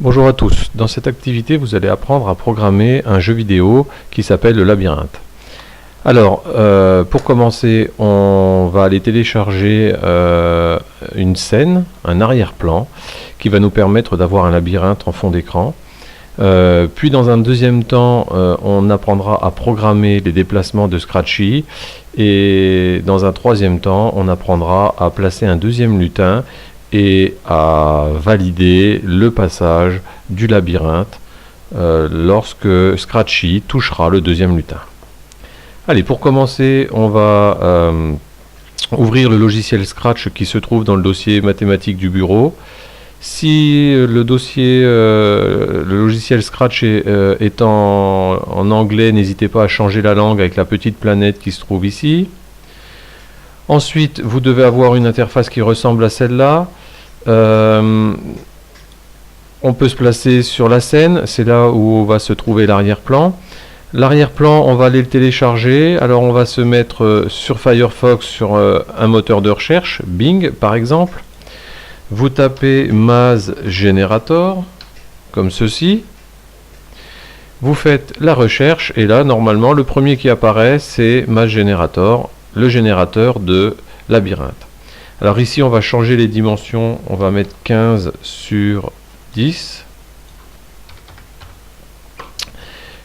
Bonjour à tous, dans cette activité vous allez apprendre à programmer un jeu vidéo qui s'appelle le Labyrinthe. Alors pour commencer on va aller télécharger une scène, un arrière-plan qui va nous permettre d'avoir un labyrinthe en fond d'écran. Puis dans un deuxième temps on apprendra à programmer les déplacements de Scratchy, et dans un troisième temps on apprendra à placer un deuxième lutin et à valider le passage du labyrinthe lorsque Scratchy touchera le deuxième lutin. Allez, pour commencer, on va ouvrir le logiciel Scratch qui se trouve dans le dossier mathématiques du bureau. Si le logiciel Scratch est en anglais, n'hésitez pas à changer la langue avec la petite planète qui se trouve ici. Ensuite, vous devez avoir une interface qui ressemble à celle-là. On peut se placer sur la scène, c'est là où va se trouver l'arrière-plan. L'arrière-plan, on va aller le télécharger. Alors on va se mettre sur Firefox, sur un moteur de recherche, Bing par exemple. Vous tapez Maze Generator, comme ceci. Vous faites la recherche, et là, normalement, le premier qui apparaît, c'est Maze Generator, le générateur de labyrinthe. Alors ici, on va changer les dimensions. On va mettre 15 sur 10.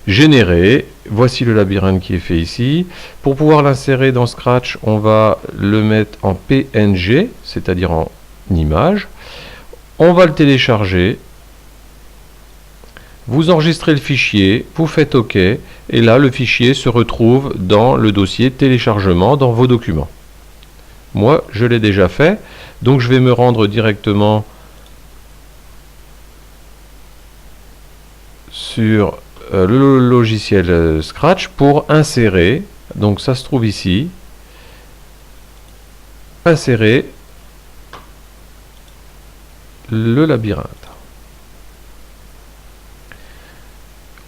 Générer. Voici le labyrinthe qui est fait ici. Pour pouvoir l'insérer dans Scratch, on va le mettre en PNG, c'est-à-dire en image. On va le télécharger. Vous enregistrez le fichier, vous faites OK, et là le fichier se retrouve dans le dossier téléchargement dans vos documents. Moi je l'ai déjà fait, donc je vais me rendre directement sur le logiciel Scratch pour insérer. Donc ça se trouve ici. Insérer le labyrinthe.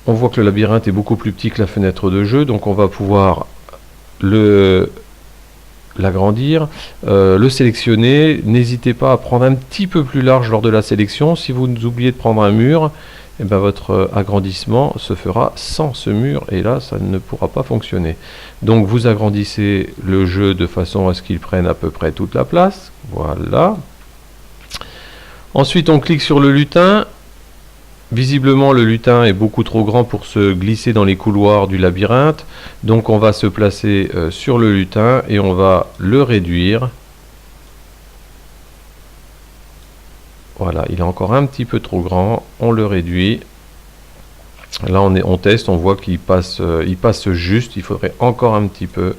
On voit que le labyrinthe est beaucoup plus petit que la fenêtre de jeu, donc on va pouvoir l'agrandir, le sélectionner. N'hésitez pas à prendre un petit peu plus large lors de la sélection. Si vous oubliez de prendre un mur, et bien votre agrandissement se fera sans ce mur, et là ça ne pourra pas fonctionner. Donc vous agrandissez le jeu de façon à ce qu'il prenne à peu près toute la place. Voilà. Ensuite on clique sur le lutin. Visiblement le lutin est beaucoup trop grand pour se glisser dans les couloirs du labyrinthe, donc on va se placer sur le lutin et on va le réduire. Voilà, il est encore un petit peu trop grand, on le réduit. Là on teste, on voit qu'il passe, il passe juste, il faudrait encore un petit peu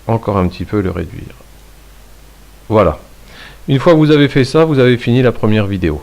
le réduire. Voilà. Une fois que vous avez fait ça, vous avez fini la première vidéo.